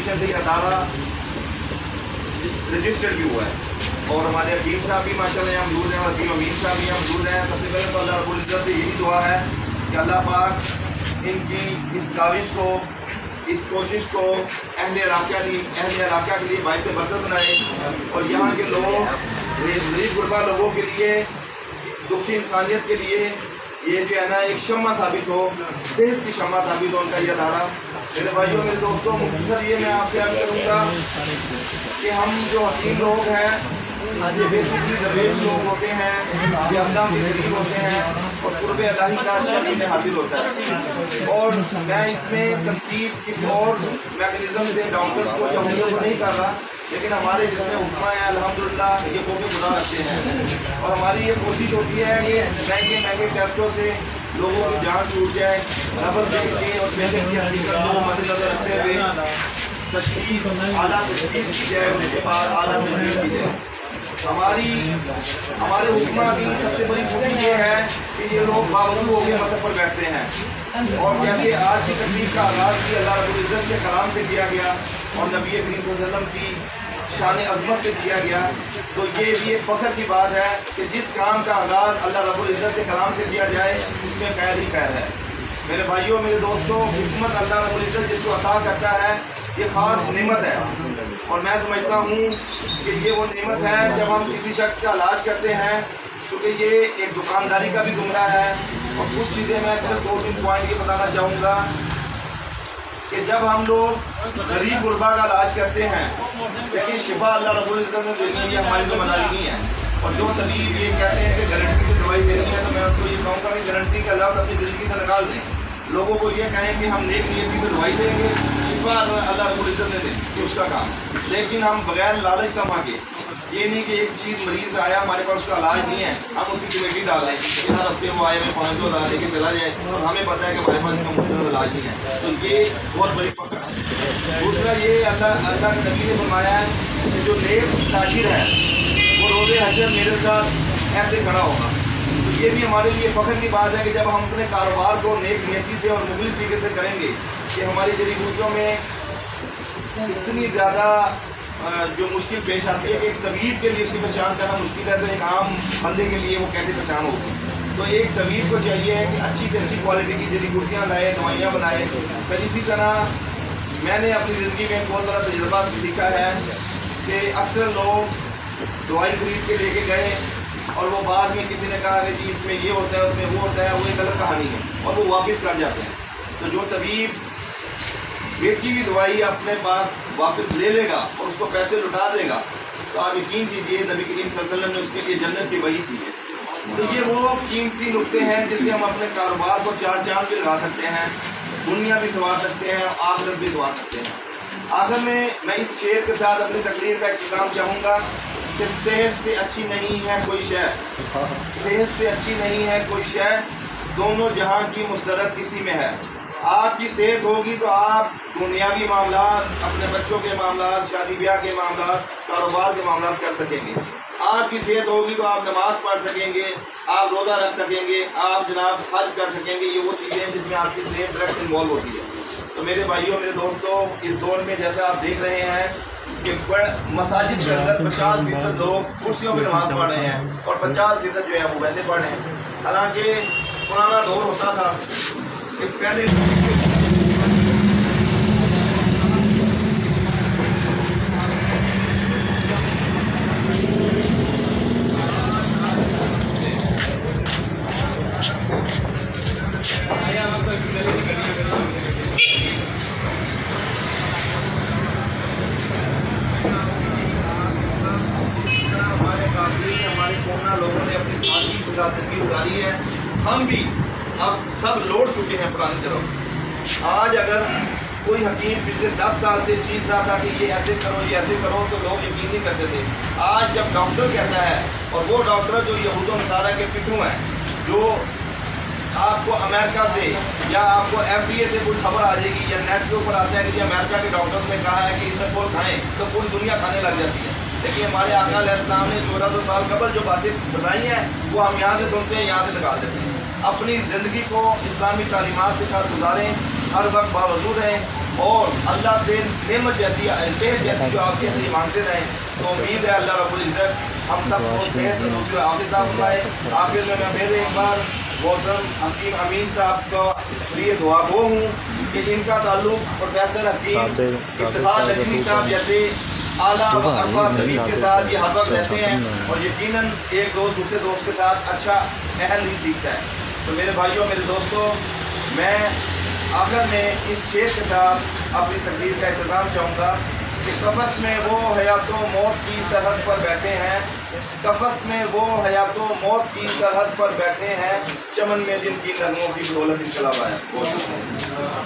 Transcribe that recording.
Position से ये अदारा registered भी हुआ है। और हमारे हकीम साहब भी माशाल्लाह यहाँ मौजूद हैं और हकीम अमीन साहब भी यहाँ मौजूद हैं। सबसे पहले तो अल्लाह रब्बुल इज़्ज़त से यही दुआ है कि अल्लाह पाक इनकी इस काविश को, इस कोशिश को अहले इलाका के लिए बाइस बरकत बनाए और यहाँ के लोग, गरीब गुरबा लोगों के लिए, दुखी इंसानियत के लिए ये जो है ना एक शम्मा साबित हो, सेहत की शम्मा साबित हो उनका ये अदारा। मेरे भाइयों, मेरे दोस्तों, मुख्तसर ये मैं आपसे अर्ज़ करूँगा कि हम जो हकीम लोग हैं ये बेसिकली दरवेश लोग होते हैं, ये अल्लाह के करीब होते हैं और कुर्ब इलाही का शर्फ इन्हें हासिल होता है। और मैं इसमें तनकीद किसी और मैकेनिज़्म से डॉक्टर्स को या उंगलियों को नहीं कर रहा, लेकिन हमारे जितने हुक्मा हैं अल्हम्दुलिल्लाह ये कोफ़े खुदा रखते हैं और हमारी ये कोशिश होती है कि महंगे टेस्टों से लोगों की जान छूट जाए, नब्ज़ देख के और पेशेंट की हकीकत को मद्देनज़र रखते हुए तशख़ीस, आला तशख़ीस की जाए, उसके बाद आला तजवीज़ की जाए। हमारे हुक्मा की सबसे बड़ी खूबी ये है कि ये लोग बावजूद हो के मतलब पर बैठते हैं। और जैसे आज की तकलीफ का आगाज़ भी अल्लाह रब्बुल इज़्ज़त के कलाम से किया गया और नबी करीम सल्लल्लाहु अलैहि वसल्लम की शान अज़मत से किया गया, तो ये भी एक फ़ख्र की बात है कि जिस काम का आगाज़ अल्लाह रब्बुल इज़्ज़त के कलाम से किया जाए उसमें खैर ही खैर है। मेरे भाइयों, मेरे दोस्तों, हिकमत अल्लाह रब्बुल इज़्ज़त जिसको अता करता है ये ख़ास नेमत है और मैं समझता हूँ कि ये वो नेमत है जब हम किसी शख्स का इलाज करते हैं, चूँकि ये एक दुकानदारी का भी जुमरा है। और कुछ चीज़ें मैं सिर्फ 2-3 पॉइंट ये बताना चाहूँगा कि जब हम लोग गरीब गुरबा का इलाज करते हैं, लेकिन शिफा अल्लाह रब्बुल इज़्ज़त ने देनी है, ये हमारी ज़िम्मेदारी नहीं है। और जो तबीब ये कहते हैं कि गारंटी से दवाई देनी है, तो मैं उनको ये कहूँगा कि गारंटी का लफ्ज़ अपनी ज़िंदगी से निकाल दें। लोगों को ये कहें कि हम नेक नियती से दवाई देंगे, शिफा अल्लाह रब्बुल इज़्ज़त ने दें, ये उसका काम। लेकिन हम बगैर लालच कमा के, ये नहीं कि एक चीज़ मरीज़ आया हमारे पास उसका इलाज नहीं है, हम उसकी कमेटी डाल रहे हैं कि हर हफ्ते वो आए हुए 500 हज़ार लेके चला जाए और हमें पता है कि हमारे पास इसका मुफ्त इलाज नहीं है, तो ये बहुत बड़ी पकड़ है। दूसरा ये अल्लाह के नबी ने फरमाया है कि जो नेक ताजिर है वो रोज़े हशर मेरे साथ ऐसे खड़ा होगा। तो ये भी हमारे लिए फ़ख्र की बात है कि जब हम अपने कारोबार को नेक नियति से और मुखलिस तरीके से करेंगे कि हमारी जड़ी बूटियों में इतनी ज़्यादा जो मुश्किल पेश आती है कि एक तबीब के लिए उसकी पहचान करना मुश्किल है, तो एक आम बंदे के लिए वो कैसे पहचान होगी। तो एक तबीब को चाहिए कि अच्छी से अच्छी क्वालिटी की जड़ी बूटियाँ लाए, दवाइयाँ बनाए। फिर इसी तरह मैंने अपनी ज़िंदगी में बहुत बड़ा तजुर्बा सीखा है कि अक्सर लोग दवाई खरीद के लेके गए और वो बाद में किसी ने कहा कि जी इसमें ये होता है, उसमें वो होता है, वो एक अलग कहानी है और वो वापस कर जाते हैं। तो जो तबीब बेची हुई दवाई अपने पास वापस ले लेगा और उसको पैसे लुटा देगा, तो आप यकीन कीजिए नबी करीम सल्लल्लाहु अलैहि वसल्लम ने उसके लिए जन्नत की वही की है। तो ये वो कीमती नुक्ते हैं जिससे हम अपने कारोबार को चार चांद भी लगा सकते हैं, दुनिया भी संवार सकते हैं, आखिरत भी संवार सकते हैं। आखिर में मैं इस शेर के साथ अपनी तकरीर का इख्तिताम चाहूँगा कि सेहत से अच्छी नहीं है कोई शय, सेहत से अच्छी नहीं है कोई शय, दोनों जहां की मुस्तरद इसी में है। आपकी सेहत होगी तो आप दुनियावी मामलात, अपने बच्चों के मामलात, शादी ब्याह के मामलात, कारोबार के मामलात कर सकेंगे। आपकी सेहत होगी तो आप नमाज पढ़ सकेंगे, आप रोज़ा रख सकेंगे, आप जनाब हज कर सकेंगे। ये वो चीज़ें हैं जिसमें आपकी सेहत डायरेक्ट इन्वॉल्व होती है। तो मेरे भाइयों, मेरे दोस्तों, इस दौर में जैसा आप देख रहे हैं कि मसाजिद के अंदर 50% लोग कुर्सियों पर नमाज पढ़ रहे हैं और 50% जो है वो वैसे पढ़ रहे हैं। हालांकि पुराना दौर होता था कि पहले लोगों ने अपनी सादगी जिंदगी गुजारी है, हम भी अब सब लौट चुके हैं पुरानी तरफ। आज अगर कोई हकीम पिछले 10 साल से चीख रहा था कि ये ऐसे करो, ये ऐसे करो, तो लोग यकीन नहीं करते थे। आज जब डॉक्टर कहता है, और वो डॉक्टर जो यहूद व नसारा के पिट्ठू हैं, जो आपको अमेरिका से या आपको FDA से कोई खबर आ जाएगी या नेट के ऊपर आता है कि अमेरिका के डॉक्टर ने कहा है कि इसबगोल खाएँ, तो पूरी दुनिया खाने लग जाती है। लेकिन हमारे आका अलैहिस्सलाम ने 1400 साल कबल जो बातें बताई हैं वो हम यहाँ से सुनते हैं, यहाँ से निकाल देते हैं। अपनी ज़िंदगी को इस्लामी तालीमात के साथ गुजारें, हर वक्त बावजूद रहें, اور اللہ سے نعمت جیسی صحت جیسی جو آپ کے مانگتے رہیں، تو امید ہے اللہ رب العزت ہم سب کو صحت اور عافیت فرمائے۔ آخر میں میرے ایک بار محترم حکیم امین صاحب کا لیے دعا گو ہوں کہ ان کا تعلق پروفیسر حکیم افتخار نجمی صاحب جیسے اعلیٰ و عرفہ طبیب کے ساتھ یہ ہر وقت رہتے ہیں، اور یقیناً ایک دوست دوسرے دوست کے ساتھ اچھا اہل نہیں سیکھتا ہے۔ تو میرے بھائیوں، میرے دوستوں، میں آخر میں اس شعر کے ساتھ اپنی تقریر کا اختتام چاہوں گا کہ قفس میں وہ حیات و موت کی سرحد پر بیٹھے ہیں، قفس میں وہ حیات و موت کی سرحد پر بیٹھے ہیں، چمن میں جن کی نغموں کی دولت انقلاب آیا۔